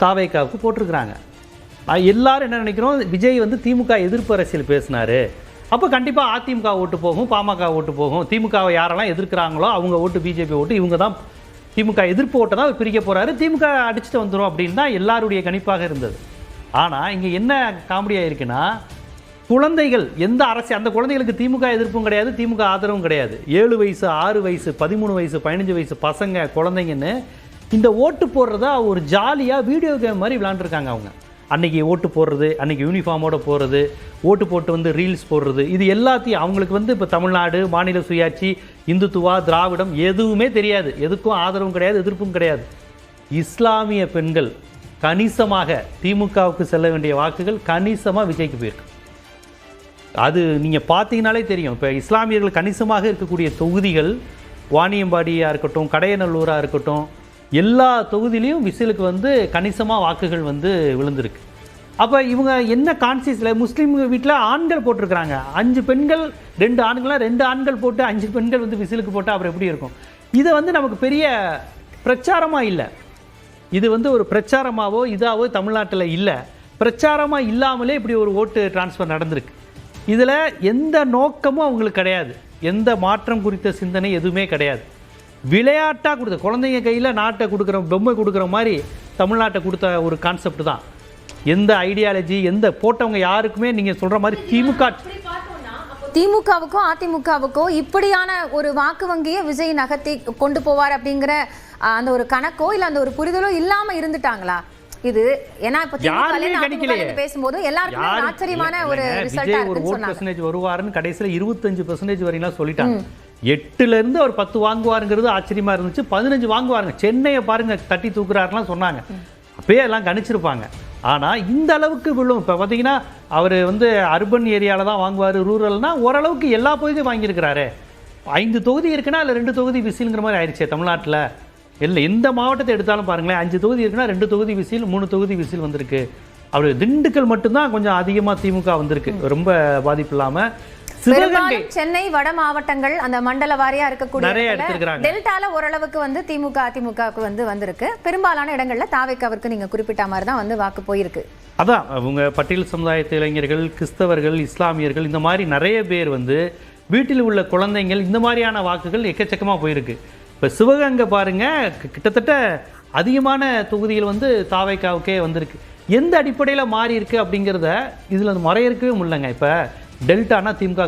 தாவேக்காவுக்கு போட்டிருக்கிறாங்க. எல்லாரும் என்ன நினைக்கிறோம், விஜய் வந்து திமுக எதிர்ப்பு அரசியல் பேசினார், அப்போ கண்டிப்பாக அதிமுக ஓட்டு போகும், பாமக ஓட்டு போகும், திமுகவை யாரெல்லாம் எதிர்க்கிறாங்களோ அவங்க ஓட்டு பிஜேபி ஓட்டு, இவங்க தான் திமுக எதிர்ப்பு ஓட்டை தான் பிரிக்க போகிறாரு, திமுக அடிச்சுட்டு வந்துடும் அப்படின்னு தான் எல்லாருடைய கணிப்பாக இருந்தது. ஆனால் இங்கே என்ன காமெடியாக இருக்குன்னா, குழந்தைகள் எந்த அரசியல், அந்த குழந்தைகளுக்கு திமுக எதிர்ப்பும் கிடையாது, திமுக ஆதரவும் கிடையாது. 7 வயசு 6 வயசு 13 வயசு 15 வயசு பசங்க குழந்தைங்கன்னு இந்த ஓட்டு போடுறதா ஒரு ஜாலியாக வீடியோ கேம் மாதிரி விளாண்டுருக்காங்க. அவங்க அன்றைக்கி ஓட்டு போடுறது, அன்றைக்கி யூனிஃபார்மோடு போடுறது, ஓட்டு போட்டு வந்து ரீல்ஸ் போடுறது, இது எல்லாத்தையும் அவங்களுக்கு வந்து இப்போ தமிழ்நாடு, மாநில சுயாட்சி, இந்துத்துவா, திராவிடம் எதுவுமே தெரியாது, எதுக்கும் ஆதரவும் கிடையாது, எதிர்ப்பும் கிடையாது. இஸ்லாமிய பெண்கள் கணிசமாக திமுகவுக்கு செல்ல வேண்டிய வாக்குகள் கணிசமாக விஜய்க்கு போயிருக்கு. அது நீங்கள் பார்த்தீங்கனாலே தெரியும். இப்போ இஸ்லாமியர்கள் கணிசமாக இருக்கக்கூடிய தொகுதிகள் வாணியம்பாடியாக இருக்கட்டும், கடையநல்லூராக இருக்கட்டும், எல்லா தொகுதியிலையும் விசிலுக்கு வந்து கணிசமாக வாக்குகள் வந்து விழுந்திருக்கு. அப்போ இவங்க என்ன கான்சியஸில், முஸ்லீம் வீட்டில் ஆண்கள் போட்டிருக்கிறாங்க, 5 பெண்கள் 2 ஆண்களாக 2 ஆண்கள் போட்டு 5 பெண்கள் வந்து விசிலுக்கு போட்டால் அப்புறம் எப்படி இருக்கும்? இதை வந்து நமக்கு பெரிய பிரச்சாரமாக இல்லை, இது வந்து ஒரு பிரச்சாரமாகவோ இதாவோ தமிழ்நாட்டில் இல்லை. பிரச்சாரமாக இல்லாமலே இப்படி ஒரு ஓட்டு டிரான்ஸ்ஃபர் நடந்திருக்கு. இதில் எந்த நோக்கமும் அவங்களுக்கு கிடையாது, எந்த மாற்றம் குறித்த சிந்தனை எதுவுமே கிடையாது. விளையாட்டாக கொடுத்த குழந்தைங்க கையில் நாட்டை கொடுக்குற, பொம்மை கொடுக்குற மாதிரி தமிழ்நாட்டை கொடுத்த ஒரு கான்செப்ட் தான். எந்த ஐடியாலஜி, எந்த போட்டவங்க யாருக்குமே நீங்கள் சொல்கிற மாதிரி திமுகவுக்கோ அதிமுகவுக்கோ இப்படியான ஒரு வாக்கு வங்கியை விஜய் நகர்த்தி கொண்டு போவார் அப்படிங்கிற அந்த ஒரு கணக்கோ இல்லை அந்த ஒரு புரிதலோ இல்லாமல் இருந்துட்டாங்களா? இது ஏன்னா இப்ப பேசும்போது எல்லாருக்குமே ஆச்சரியமான ஒரு ரிசல்ட்டா இருக்குன்னு சொன்னாங்க. 1% வருவாருன்னு கடைசியில் 25% வரையும் சொல்லிட்டாங்க. 8ல இருந்து அவர் 10 வாங்குவாருங்கிறது ஆச்சரியமா இருந்துச்சு. 15 வாங்குவாருங்க. சென்னையை பாருங்க தட்டி தூக்குறாருலாம் சொன்னாங்க. அப்பயே எல்லாம் கணிச்சிருப்பாங்க. ஆனால் இந்த அளவுக்கு விழும். இப்போ பார்த்தீங்கன்னா அவர் வந்து அர்பன் ஏரியாவில் தான் வாங்குவார், ரூரல்னா ஓரளவுக்கு எல்லா பகுதியும் வாங்கியிருக்கிறாரு. 5 தொகுதி இருக்குன்னா அதில் 2 தொகுதி விசிலுங்கிற மாதிரி ஆயிடுச்சு தமிழ்நாட்டில். இல்லை எந்த மாவட்டத்தை எடுத்தாலும் பாருங்களேன், 5 தொகுதி இருக்குன்னா 2 தொகுதி விசில், 3 தொகுதி விசில் வந்திருக்கு. அவர் திண்டுக்கல் மட்டும்தான் கொஞ்சம் அதிகமாக திமுக வந்திருக்கு, ரொம்ப பாதிப்பு இல்லாமல். சென்னை வட மாவட்டங்கள் அந்த மண்டல வாரியா இருக்கக்கூடிய டெல்டால ஓரளவுக்கு வந்து திமுக அதிமுகவுக்கு வந்து வந்திருக்கு. பெரும்பாலான இடங்கள்ல தாவேக்காவிற்கு நீங்க குறிப்பிட்ட மாதிரி தான் வந்து வாக்கு போயிருக்கு. அதான் அவங்க பட்டியல் சமுதாயத்து இளைஞர்கள், கிறிஸ்தவர்கள், இஸ்லாமியர்கள், இந்த மாதிரி நிறைய பேர் வந்து வீட்டில் உள்ள குழந்தைகள், இந்த மாதிரியான வாக்குகள் எக்கச்சக்கமாக போயிருக்கு. இப்போ சிவகங்கை பாருங்க, கிட்டத்தட்ட அதிகமான தொகுதிகள் வந்து தாவேக்காவுக்கே வந்திருக்கு. எந்த அடிப்படையில் மாறி இருக்கு அப்படிங்கிறத இதில் மறையிருக்கவே முடியலங்க. இப்போ டெல்டானா திமுக